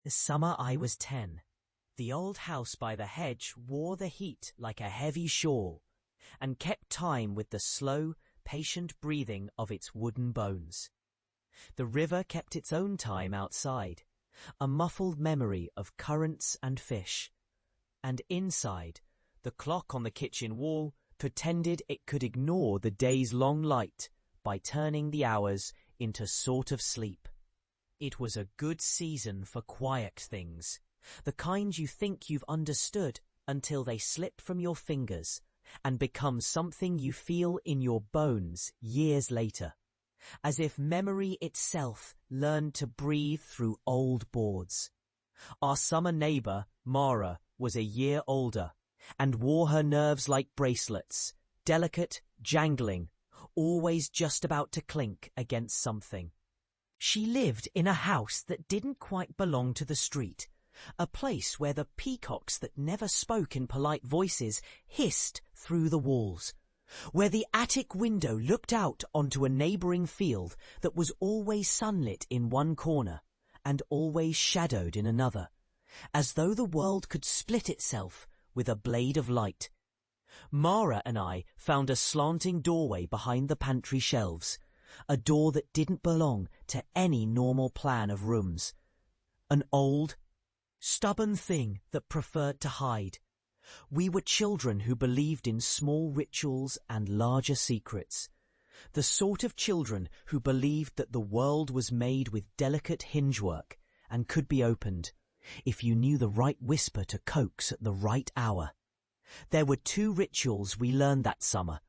The summer I was 10. The old house by the hedge wore the heat like a heavy shawl and kept time with the slow, patient breathing of its wooden bones. The river kept its own time outside, a muffled memory of currents and fish. And inside, the clock on the kitchen wall pretended it could ignore the day's long light by turning the hours into sort of sleep. It was a good season for quiet things, the kind you think you've understood until they slip from your fingers and become something you feel in your bones years later, as if memory itself learned to breathe through old boards. Our summer neighbour, Mara, was a year older and wore her nerves like bracelets, delicate, jangling, always just about to clink against something. She lived in a house that didn't quite belong to the street, a place where the peacocks that never spoke in polite voices hissed through the walls, where the attic window looked out onto a neighbouring field that was always sunlit in one corner and always shadowed in another, as though the world could split itself with a blade of light. Mara and I found a slanting doorway behind the pantry shelves, a door that didn't belong to any normal plan of rooms. An old, stubborn thing that preferred to hide. We were children who believed in small rituals and larger secrets. The sort of children who believed that the world was made with delicate hingework and could be opened if you knew the right whisper to coax at the right hour. There were 2 rituals we learned that summer,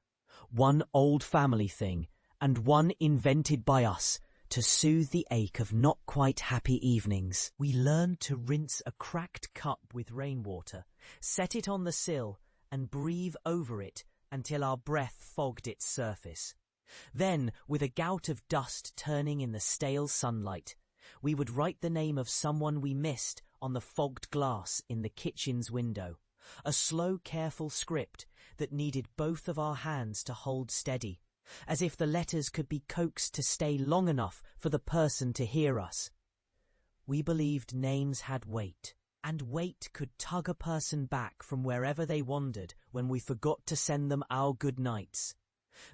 one old family thing and one invented by us to soothe the ache of not quite happy evenings. We learned to rinse a cracked cup with rainwater, set it on the sill and breathe over it until our breath fogged its surface. Then, with a gout of dust turning in the stale sunlight, we would write the name of someone we missed on the fogged glass in the kitchen's window, a slow, careful script that needed both of our hands to hold steady, as if the letters could be coaxed to stay long enough for the person to hear us. We believed names had weight, and weight could tug a person back from wherever they wandered when we forgot to send them our good nights.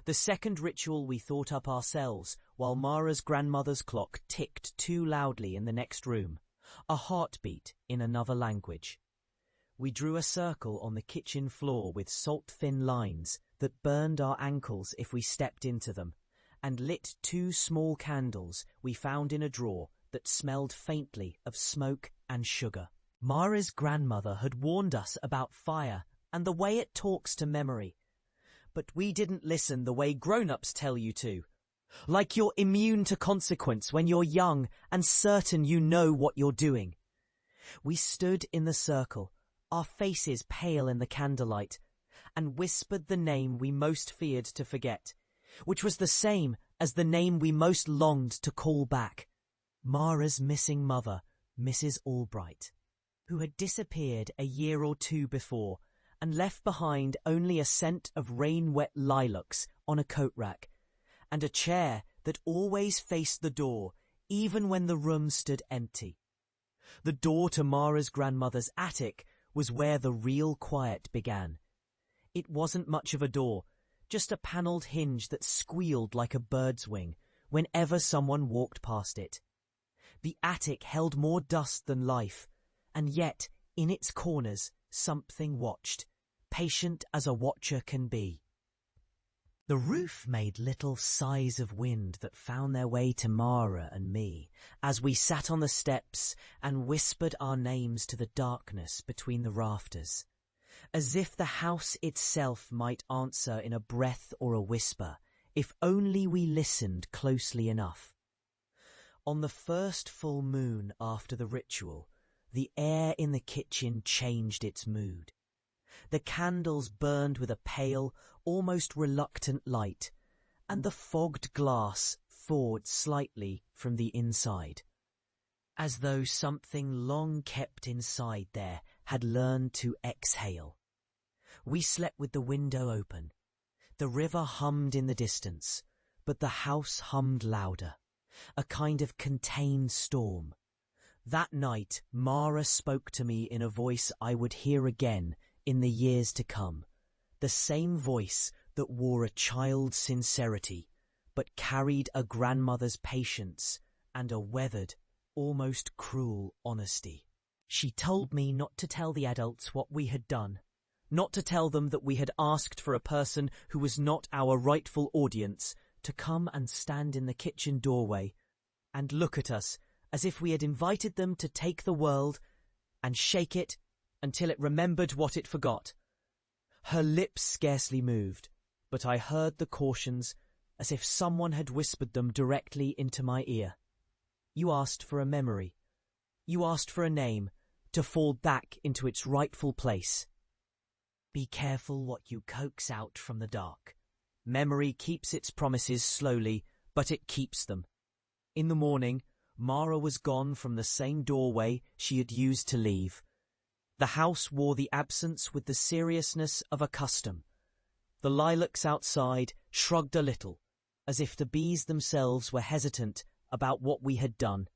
The second ritual we thought up ourselves while Mara's grandmother's clock ticked too loudly in the next room, a heartbeat in another language. We drew a circle on the kitchen floor with salt-thin lines that burned our ankles if we stepped into them, and lit 2 small candles we found in a drawer that smelled faintly of smoke and sugar. Mara's grandmother had warned us about fire and the way it talks to memory, but we didn't listen the way grown-ups tell you to, like you're immune to consequence when you're young and certain you know what you're doing. We stood in the circle, our faces pale in the candlelight, and whispered the name we most feared to forget, which was the same as the name we most longed to call back. Mara's missing mother, Mrs. Albright, who had disappeared a year or 2 before and left behind only a scent of rain-wet lilacs on a coat rack, and a chair that always faced the door even when the room stood empty. The door to Mara's grandmother's attic was where the real quiet began. It wasn't much of a door, just a panelled hinge that squealed like a bird's wing whenever someone walked past it. The attic held more dust than life, and yet, in its corners, something watched, patient as a watcher can be. The roof made little sighs of wind that found their way to Mara and me as we sat on the steps and whispered our names to the darkness between the rafters, as if the house itself might answer in a breath or a whisper, if only we listened closely enough. On the first full moon after the ritual, the air in the kitchen changed its mood. The candles burned with a pale, almost reluctant light, and the fogged glass thawed slightly from the inside, as though something long kept inside there had learned to exhale. We slept with the window open. The river hummed in the distance, but the house hummed louder, a kind of contained storm. That night, Mara spoke to me in a voice I would hear again in the years to come. The same voice that wore a child's sincerity, but carried a grandmother's patience and a weathered, almost cruel honesty. She told me not to tell the adults what we had done, not to tell them that we had asked for a person who was not our rightful audience to come and stand in the kitchen doorway and look at us as if we had invited them to take the world and shake it until it remembered what it forgot. Her lips scarcely moved, but I heard the cautions as if someone had whispered them directly into my ear. You asked for a memory. You asked for a name to fall back into its rightful place. Be careful what you coax out from the dark. Memory keeps its promises slowly, but it keeps them. In the morning, Mara was gone from the same doorway she had used to leave. The house wore the absence with the seriousness of a custom. The lilacs outside shrugged a little, as if the bees themselves were hesitant about what we had done,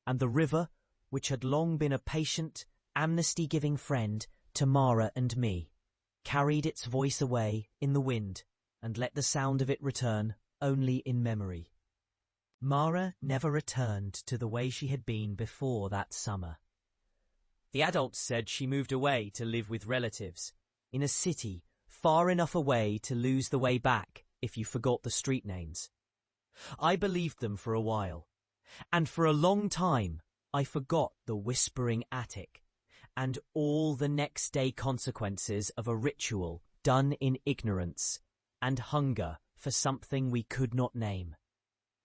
and the river, which had long been a patient, amnesty-giving friend to Mara and me, carried its voice away in the wind and let the sound of it return only in memory. Mara never returned to the way she had been before that summer. The adults said she moved away to live with relatives, in a city far enough away to lose the way back if you forgot the street names. I believed them for a while, and for a long time I forgot the whispering attic and all the next day consequences of a ritual done in ignorance and hunger for something we could not name.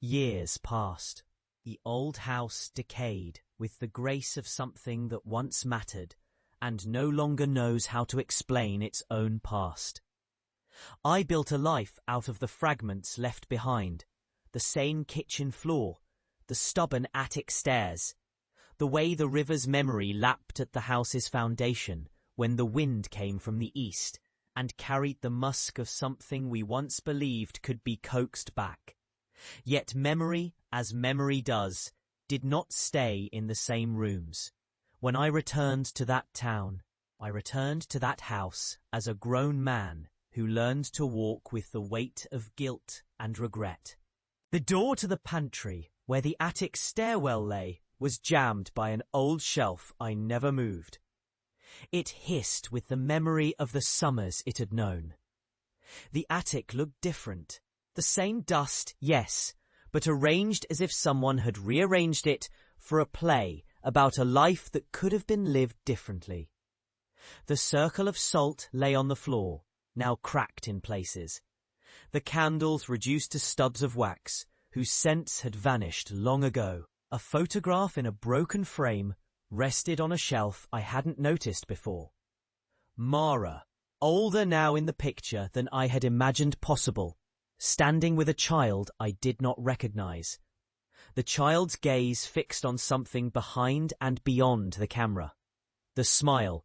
Years passed. The old house decayed with the grace of something that once mattered and no longer knows how to explain its own past. I built a life out of the fragments left behind, the same kitchen floor, the stubborn attic stairs, the way the river's memory lapped at the house's foundation when the wind came from the east and carried the musk of something we once believed could be coaxed back. Yet memory, as memory does, did not stay in the same rooms. When I returned to that town, I returned to that house as a grown man who learned to walk with the weight of guilt and regret. The door to the pantry, where the attic stairwell lay, was jammed by an old shelf I never moved. It hissed with the memory of the summers it had known. The attic looked different. The same dust, yes, but arranged as if someone had rearranged it for a play about a life that could have been lived differently. The circle of salt lay on the floor, now cracked in places. The candles reduced to stubs of wax, whose scents had vanished long ago. A photograph in a broken frame rested on a shelf I hadn't noticed before. Mara, older now in the picture than I had imagined possible, standing with a child I did not recognize. The child's gaze fixed on something behind and beyond the camera. The smile,